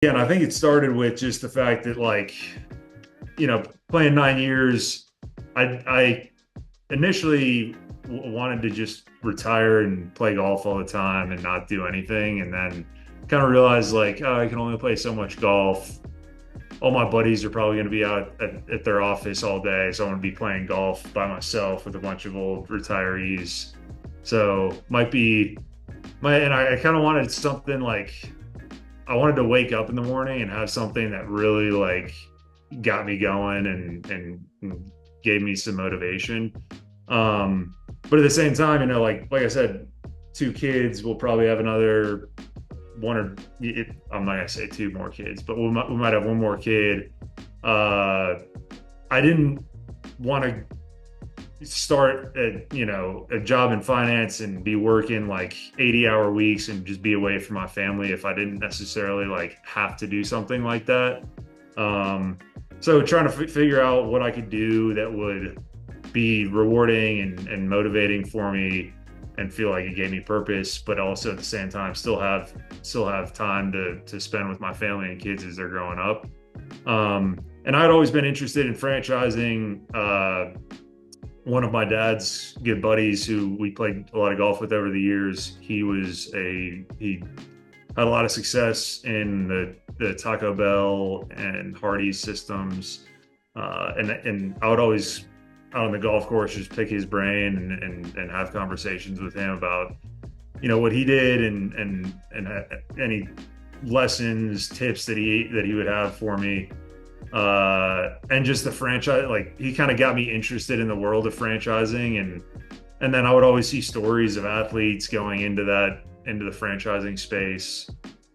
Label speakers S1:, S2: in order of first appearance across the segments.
S1: Yeah, and I think it started with just the fact that playing 9 years, I initially wanted to just retire and play golf all the time and not do anything, and then kind of realized like, oh, I can only play so much golf. All my buddies are probably going to be out at their office all day, so I'm going to be playing golf by myself with a bunch of old retirees. So might be and I kind of wanted something like I wanted to wake up in the morning and have something that really like got me going and gave me some motivation. But at the same time, like I said, two kids, we'll probably have another one or I'm not gonna say two more kids, but we might have one more kid. Uh, I didn't want to start a job in finance and be working like 80-hour weeks and just be away from my family if I didn't necessarily like have to do something like that. Um, so trying to figure out what I could do that would be rewarding and motivating for me and feel like it gave me purpose, but also at the same time still have time to spend with my family and kids as they're growing up. And I'd always been interested in franchising. One of my dad's good buddies who we played a lot of golf with over the years, he had a lot of success in the Taco Bell and Hardee's systems. And I would always out on the golf course just pick his brain and have conversations with him about what he did and any lessons, tips that he would have for me. And just the franchise, like he kind of got me interested in the world of franchising, and then I would always see stories of athletes going into the franchising space.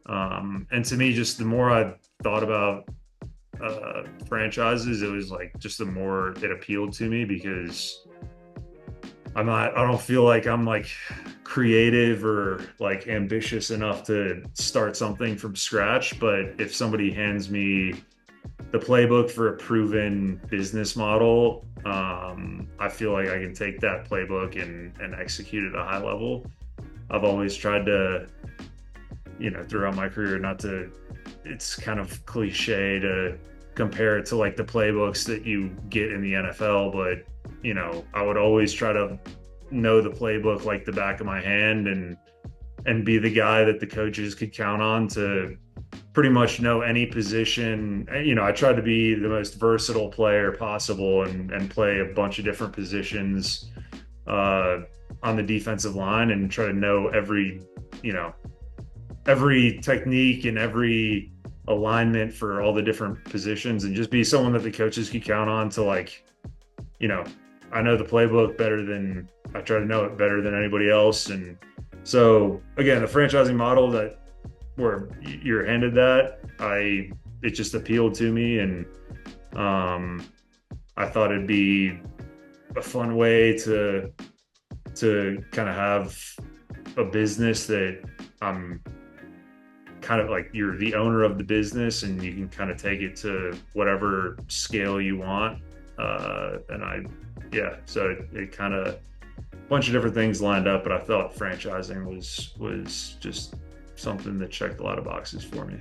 S1: And to me, just the more I thought about franchises, it was like just the more it appealed to me because I don't feel like I'm like creative or like ambitious enough to start something from scratch. But if somebody hands me the playbook for a proven business model, I feel like I can take that playbook and execute at a high level. I've always tried to, throughout my career, not to, it's kind of cliche to compare it to like the playbooks that you get in the NFL, but, I would always try to know the playbook like the back of my hand and be the guy that the coaches could count on to pretty much know any position. I tried to be the most versatile player possible and play a bunch of different positions uh, on the defensive line and try to know every technique and every alignment for all the different positions and just be someone that the coaches could count on to like, I know the playbook better than I try to know it better than anybody else. And so again, the franchising model that where you're handed that, it just appealed to me, and I thought it'd be a fun way to kind of have a business that I'm kind of like you're the owner of the business and you can kind of take it to whatever scale you want. So it kind of a bunch of different things lined up, but I thought franchising was just something that checked a lot of boxes for me.